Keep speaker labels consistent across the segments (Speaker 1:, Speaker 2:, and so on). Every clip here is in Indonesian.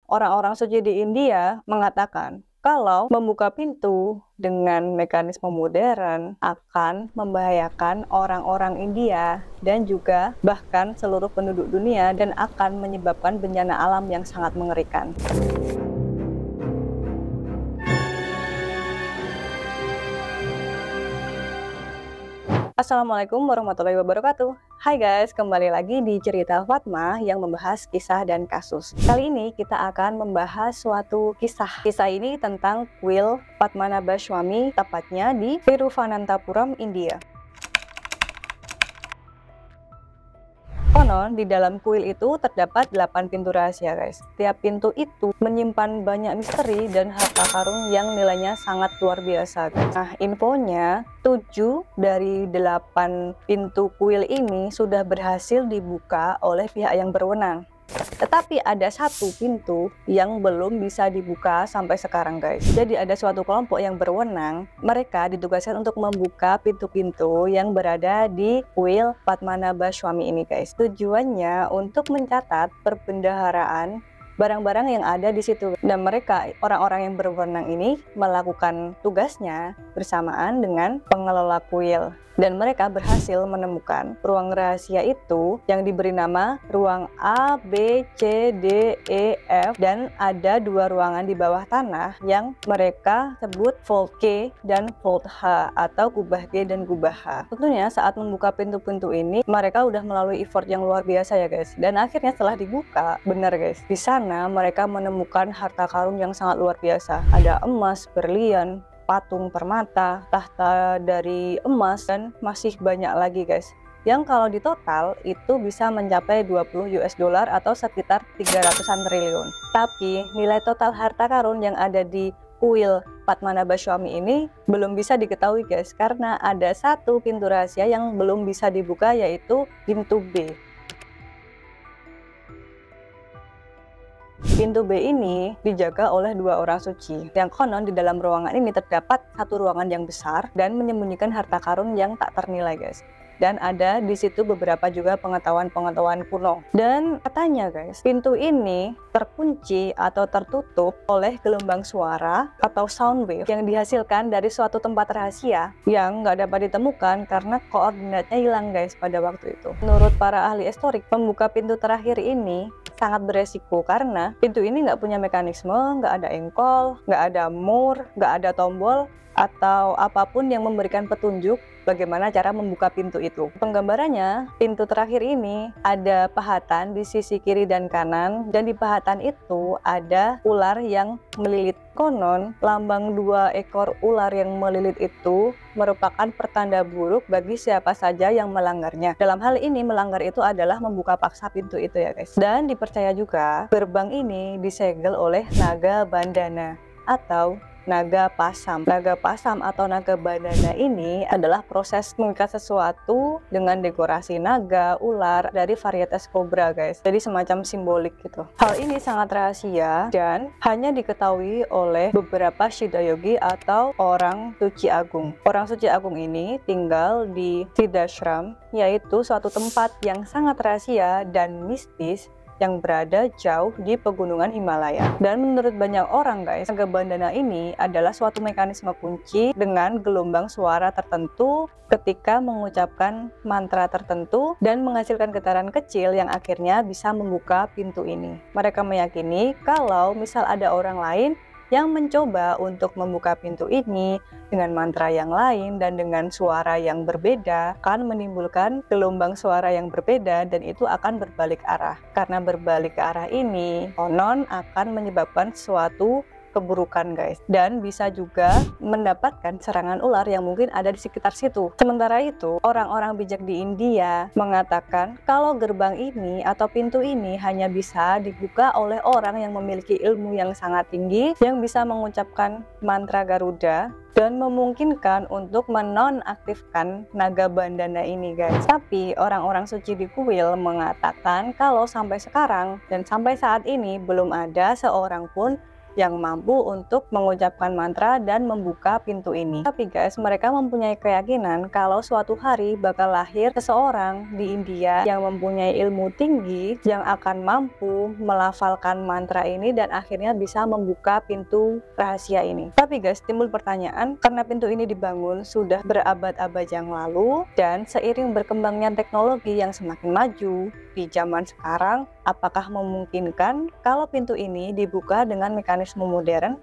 Speaker 1: Orang-orang suci di India mengatakan kalau membuka pintu dengan mekanisme modern akan membahayakan orang-orang India dan juga bahkan seluruh penduduk dunia dan akan menyebabkan bencana alam yang sangat mengerikan. Assalamualaikum warahmatullahi wabarakatuh. Hai guys, kembali lagi di Cerita Fatma yang membahas kisah dan kasus. Kali ini kita akan membahas suatu kisah. Kisah ini tentang kuil Padmanabhaswamy, tepatnya di Thiruvananthapuram, India. Konon, di dalam kuil itu terdapat 8 pintu rahasia guys. Tiap pintu itu menyimpan banyak misteri dan harta karun yang nilainya sangat luar biasa guys. Nah, infonya 7 dari 8 pintu kuil ini sudah berhasil dibuka oleh pihak yang berwenang. Tetapi ada satu pintu yang belum bisa dibuka sampai sekarang guys. Jadi ada suatu kelompok yang berwenang, mereka ditugaskan untuk membuka pintu-pintu yang berada di kuil Padmanabhaswamy ini guys. Tujuannya untuk mencatat perbendaharaan barang-barang yang ada di situ. Dan mereka, orang-orang yang berwenang ini melakukan tugasnya bersamaan dengan pengelola kuil. Dan mereka berhasil menemukan ruang rahasia itu yang diberi nama ruang A, B, C, D, E, F, dan ada 2 ruangan di bawah tanah yang mereka sebut Vault K dan Vault H atau kubah G dan kubah H. Tentunya saat membuka pintu-pintu ini mereka udah melalui effort yang luar biasa ya guys. Dan akhirnya setelah dibuka, benar guys, di sana mereka menemukan harta karun yang sangat luar biasa. Ada emas, berlian, patung permata, tahta dari emas, dan masih banyak lagi guys. Yang kalau di total itu bisa mencapai 20 US dollar atau sekitar 300-an triliun. Tapi nilai total harta karun yang ada di kuil Padmanabhaswamy ini belum bisa diketahui guys, karena ada satu pintu rahasia yang belum bisa dibuka, yaitu pintu B. Pintu B ini dijaga oleh 2 orang suci, yang konon di dalam ruangan ini terdapat satu ruangan yang besar dan menyembunyikan harta karun yang tak ternilai guys. Dan ada di situ beberapa juga pengetahuan-pengetahuan kuno. Dan katanya guys, pintu ini terkunci atau tertutup oleh gelombang suara atau sound wave yang dihasilkan dari suatu tempat rahasia yang nggak dapat ditemukan karena koordinatnya hilang guys pada waktu itu. Menurut para ahli historik, membuka pintu terakhir ini sangat beresiko karena pintu ini nggak punya mekanisme, nggak ada engkol, nggak ada mur, nggak ada tombol, atau apapun yang memberikan petunjuk bagaimana cara membuka pintu itu. Penggambarannya, pintu terakhir ini ada pahatan di sisi kiri dan kanan, dan di pahatan itu ada ular yang melilit. Konon, lambang 2 ekor ular yang melilit itu merupakan pertanda buruk bagi siapa saja yang melanggarnya. Dalam hal ini, melanggar itu adalah membuka paksa pintu itu ya guys. Dan dipercaya juga, gerbang ini disegel oleh naga bandana atau naga pasam. Naga pasam atau naga bandana ini adalah proses mengikat sesuatu dengan dekorasi naga, ular, dari varietas kobra guys. Jadi semacam simbolik gitu. Hal ini sangat rahasia dan hanya diketahui oleh beberapa Siddhayogi atau orang suci agung. Orang suci agung ini tinggal di Siddhashram, yaitu suatu tempat yang sangat rahasia dan mistis yang berada jauh di pegunungan Himalaya. Dan menurut banyak orang guys, naga bandana ini adalah suatu mekanisme kunci dengan gelombang suara tertentu ketika mengucapkan mantra tertentu dan menghasilkan getaran kecil yang akhirnya bisa membuka pintu ini. Mereka meyakini kalau misal ada orang lain yang mencoba untuk membuka pintu ini dengan mantra yang lain dan dengan suara yang berbeda, akan menimbulkan gelombang suara yang berbeda dan itu akan berbalik arah. Karena berbalik ke arah ini, konon akan menyebabkan suatu keburukan guys, dan bisa juga mendapatkan serangan ular yang mungkin ada di sekitar situ. Sementara itu, orang-orang bijak di India mengatakan kalau gerbang ini atau pintu ini hanya bisa dibuka oleh orang yang memiliki ilmu yang sangat tinggi, yang bisa mengucapkan mantra Garuda dan memungkinkan untuk menonaktifkan naga bandana ini guys. Tapi orang-orang suci di kuil mengatakan kalau sampai sekarang dan sampai saat ini belum ada seorang pun yang mampu untuk mengucapkan mantra dan membuka pintu ini. Tapi guys, mereka mempunyai keyakinan kalau suatu hari bakal lahir seseorang di India yang mempunyai ilmu tinggi yang akan mampu melafalkan mantra ini dan akhirnya bisa membuka pintu rahasia ini. Tapi guys, timbul pertanyaan, karena pintu ini dibangun sudah berabad-abad yang lalu dan seiring berkembangnya teknologi yang semakin maju di zaman sekarang, apakah memungkinkan kalau pintu ini dibuka dengan mekanisme modern?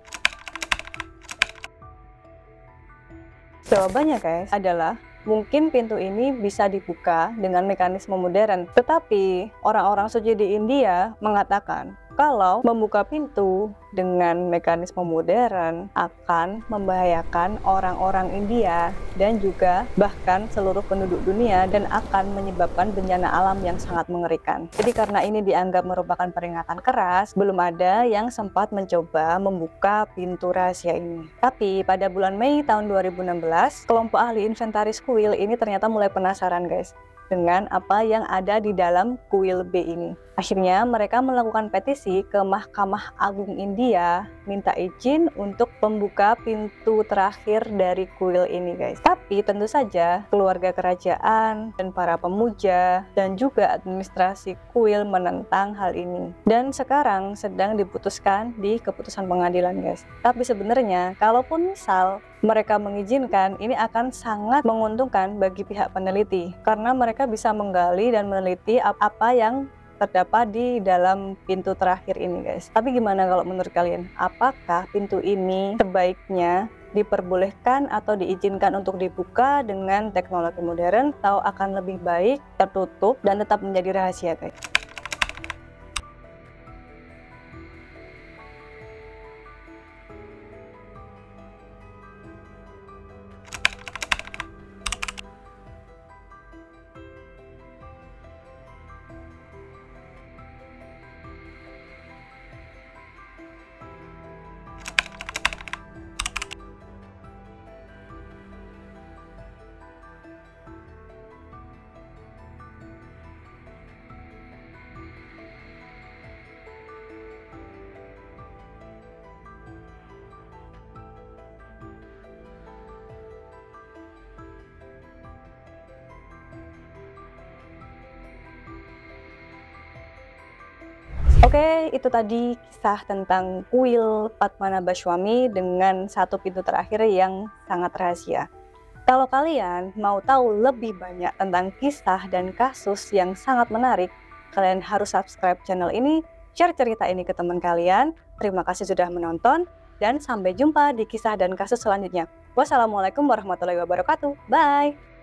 Speaker 1: Jawabannya guys adalah mungkin pintu ini bisa dibuka dengan mekanisme modern. Tetapi orang-orang suci di India mengatakan kalau membuka pintu dengan mekanisme modern akan membahayakan orang-orang India dan juga bahkan seluruh penduduk dunia dan akan menyebabkan bencana alam yang sangat mengerikan. Jadi karena ini dianggap merupakan peringatan keras, belum ada yang sempat mencoba membuka pintu rahasia ini. Tapi pada bulan Mei tahun 2016, kelompok ahli inventaris kuil ini ternyata mulai penasaran guys dengan apa yang ada di dalam kuil B ini. Akhirnya mereka melakukan petisi ke Mahkamah Agung India minta izin untuk membuka pintu terakhir dari kuil ini guys. Tapi tentu saja keluarga kerajaan dan para pemuja dan juga administrasi kuil menentang hal ini. Dan sekarang sedang diputuskan di keputusan pengadilan guys. Tapi sebenarnya kalaupun misal mereka mengizinkan, ini akan sangat menguntungkan bagi pihak peneliti karena mereka bisa menggali dan meneliti apa yang terdapat di dalam pintu terakhir ini guys. Tapi gimana kalau menurut kalian? Apakah pintu ini sebaiknya diperbolehkan atau diizinkan untuk dibuka dengan teknologi modern atau akan lebih baik tertutup dan tetap menjadi rahasia guys? Oke, itu tadi kisah tentang kuil Padmanabhaswamy dengan satu pintu terakhir yang sangat rahasia. Kalau kalian mau tahu lebih banyak tentang kisah dan kasus yang sangat menarik, kalian harus subscribe channel ini, share cerita ini ke teman kalian. Terima kasih sudah menonton, dan sampai jumpa di kisah dan kasus selanjutnya. Wassalamualaikum warahmatullahi wabarakatuh. Bye!